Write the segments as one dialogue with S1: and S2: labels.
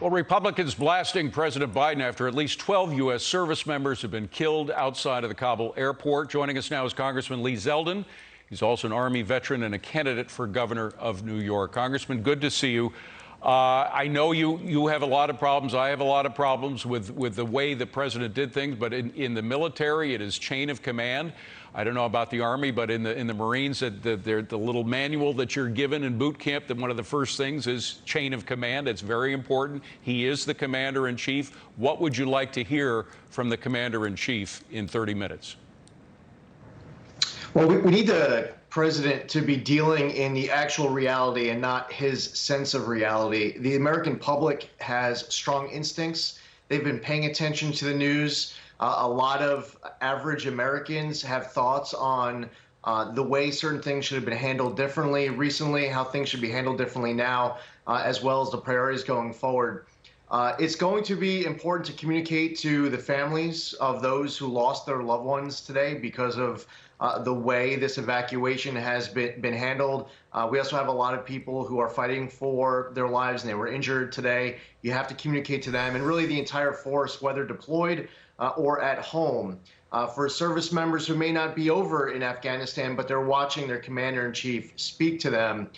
S1: Well, Republicans blasting President Biden after at least 12 U.S. service members have been killed outside of the Kabul airport. Joining us now is Congressman Lee Zeldin. He's also an Army veteran and a candidate for governor of New York. Congressman, good to see you. I know you have a lot of problems. I have a lot of problems with the way the president did things. But in the military, it is chain of command. I don't know about the Army, but in the Marines, the little manual that you're given in boot camp, that one of the first things is chain of command. It's very important. He is the commander-in-chief. What would you like to hear from the commander-in-chief in 30 minutes?
S2: Well, we need the president to be dealing in the actual reality and not his sense of reality. The American public has strong instincts. They've been paying attention to the news. A lot of average Americans have thoughts on the way certain things should have been handled differently recently, how things should be handled differently now, as well as the priorities going forward. It's going to be important to communicate to the families of those who lost their loved ones today because of the way this evacuation has been handled. We also have a lot of people who are fighting for their lives and they were injured today. You have to communicate to them and really the entire force, whether deployed or at home. For service members who may not be over in Afghanistan, but they're watching their commander-in-chief speak to them.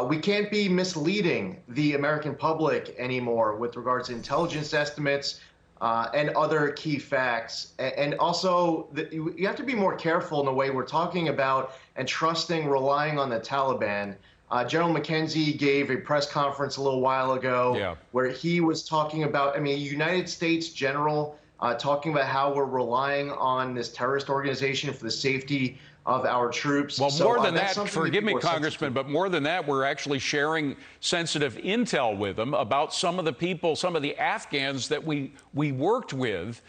S2: We can't be misleading the American public anymore with regards to intelligence estimates and other key facts. And also, you have to be more careful in the way we're talking about and trusting, relying on the Taliban. General McKenzie gave a press conference a little while ago where he was talking about, a United States general talking about how we're relying on this terrorist organization for the safety of our troops.
S1: Well, more than that, forgive me, Congressman, but more than that, we're actually sharing sensitive intel with them about some of the people, some of the Afghans that we worked with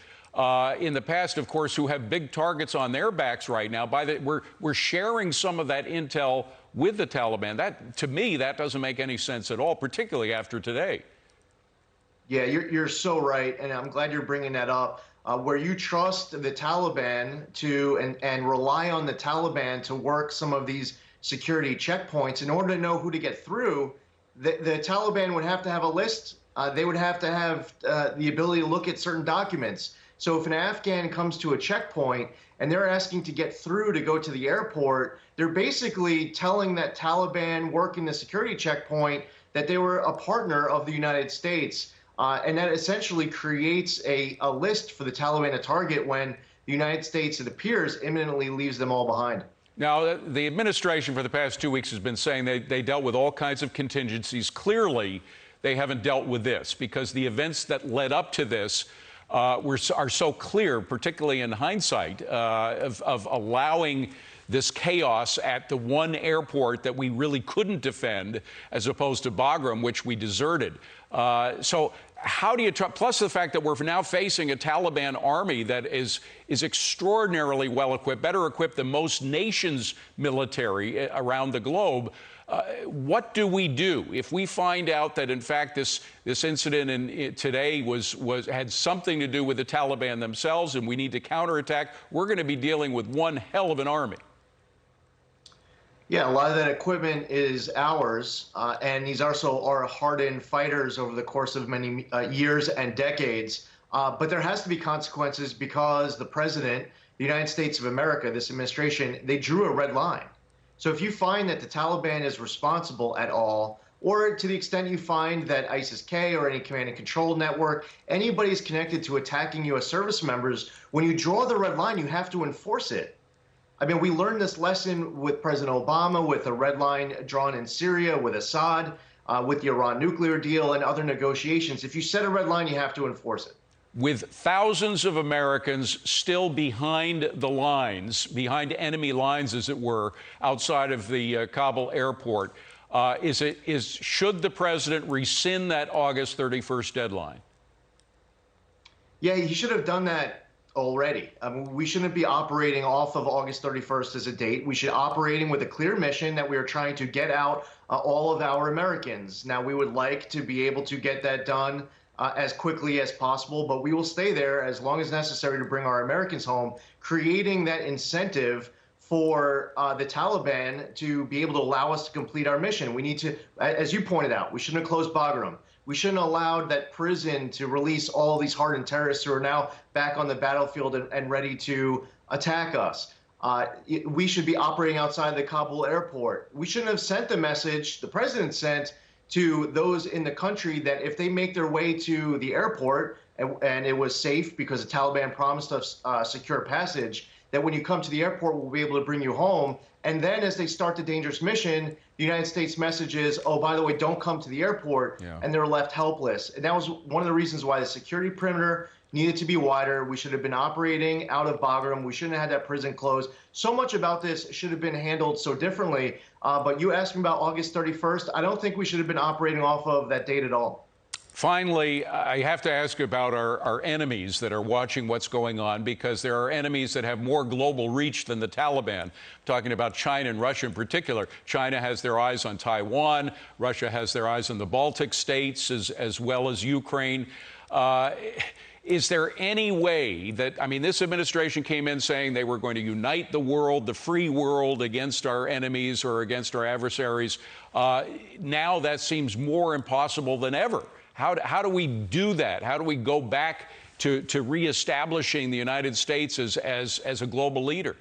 S1: in the past, of course, who have big targets on their backs right now. We're sharing some of that intel with the Taliban. That, to me, that doesn't make any sense at all, particularly after today.
S2: Yeah, you're so right, and I'm glad you're bringing that up. Where you trust the Taliban to and rely on the Taliban to work some of these security checkpoints in order to know who to get through, the Taliban would have to have a list. They would have to have the ability to look at certain documents. So if an Afghan comes to a checkpoint and they're asking to get through to go to the airport, they're basically telling that Taliban working the security checkpoint that they were a partner of the United States. And that essentially creates a list for the Taliban to target when the United States, it appears, imminently leaves them all behind.
S1: Now, the administration for the past 2 weeks has been saying they dealt with all kinds of contingencies. Clearly, they haven't dealt with this because the events that led up to this are so clear, particularly in hindsight, of allowing this chaos at the one airport that we really couldn't defend, as opposed to Bagram, which we deserted. So how do you plus the fact that we're now facing a Taliban army that is extraordinarily well equipped, better equipped than most nations' military around the globe. What do we do if we find out that, in fact, this incident today had something to do with the Taliban themselves, and we need to counterattack? We're going to be dealing with one hell of an army.
S2: Yeah, a lot of that equipment is ours, and these also are hardened fighters over the course of many years and decades. But there has to be consequences because the president, the United States of America, this administration, they drew a red line. So if you find that the Taliban is responsible at all, or to the extent you find that ISIS-K or any command and control network, anybody is connected to attacking U.S. service members, when you draw the red line, you have to enforce it. We learned this lesson with President Obama, with a red line drawn in Syria, with Assad, with the Iran nuclear deal and other negotiations. If you set a red line, you have to enforce it.
S1: With thousands of Americans still behind the lines, behind enemy lines, as it were, outside of the Kabul airport, should the president rescind that August 31st deadline?
S2: Yeah, he should have done that already. We shouldn't be operating off of August 31st as a date. We should be operating with a clear mission that we are trying to get out all of our Americans. Now, we would like to be able to get that done as quickly as possible, but we will stay there as long as necessary to bring our Americans home, creating that incentive for the Taliban to be able to allow us to complete our mission. We need to, as you pointed out, we shouldn't have closed Bagram. We shouldn't have allowed that prison to release all these hardened terrorists who are now back on the battlefield and ready to attack us. We should be operating outside the Kabul airport. We shouldn't have sent the message the president sent to those in the country that if they make their way to the airport and it was safe because the Taliban promised us secure passage, that when you come to the airport, we'll be able to bring you home. And then as they start the dangerous mission, the United States message is, oh, by the way, don't come to the airport. Yeah. And they're left helpless. And that was one of the reasons why the security perimeter needed to be wider. We should have been operating out of Bagram. We shouldn't have had that prison closed. So much about this should have been handled so differently. But you asked me about August 31st. I don't think we should have been operating off of that date at all.
S1: Finally, I have to ask about our enemies that are watching what's going on, because there are enemies that have more global reach than the Taliban. I'm talking about China and Russia in particular. China has their eyes on Taiwan. Russia has their eyes on the Baltic states as well as Ukraine. Is there any way that, I mean, this administration came in saying they were going to unite the world, the free world, against our enemies or against our adversaries. Now that seems more impossible than ever. How do we do that? How do we go back to reestablishing the United States as a global leader?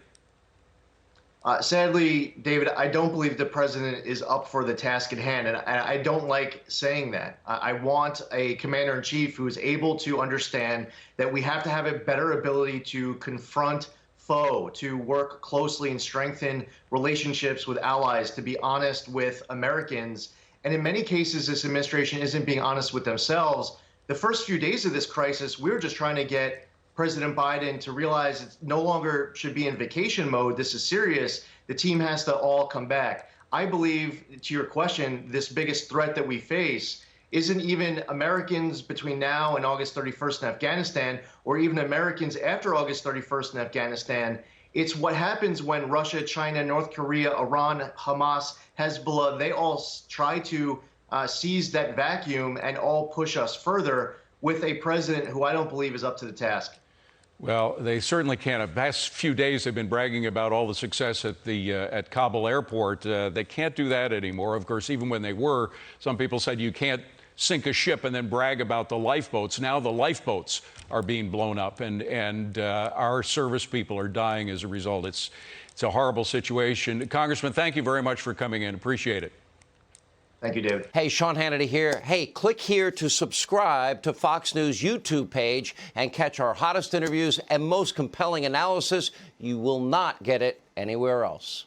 S2: Sadly, David, I don't believe the president is up for the task at hand, and I don't like saying that. I want a commander-in-chief who is able to understand that we have to have a better ability to confront foe, to work closely and strengthen relationships with allies, to be honest with Americans. And in many cases, this administration isn't being honest with themselves. The first few days of this crisis, we were just trying to get President Biden to realize it no longer should be in vacation mode. This is serious. The team has to all come back. I believe, to your question, this biggest threat that we face isn't even Americans between now and August 31st in Afghanistan, or even Americans after August 31st in Afghanistan. It's what happens when Russia, China, North Korea, Iran, Hamas, Hezbollah, they all try to seize that vacuum and all push us further with a president who I don't believe is up to the task.
S1: Well, they certainly can't. The past few days they've been bragging about all the success at Kabul airport. They can't do that anymore. Of course, even when they were, some people said you can't sink a ship and then brag about the lifeboats. Now the lifeboats are being blown up, and our service people are dying as a result. It's a horrible situation. Congressman, thank you very much for coming in. Appreciate it.
S2: Thank you, David.
S3: Hey, Sean Hannity here. Hey, click here to subscribe to Fox News YouTube page and catch our hottest interviews and most compelling analysis. You will not get it anywhere else.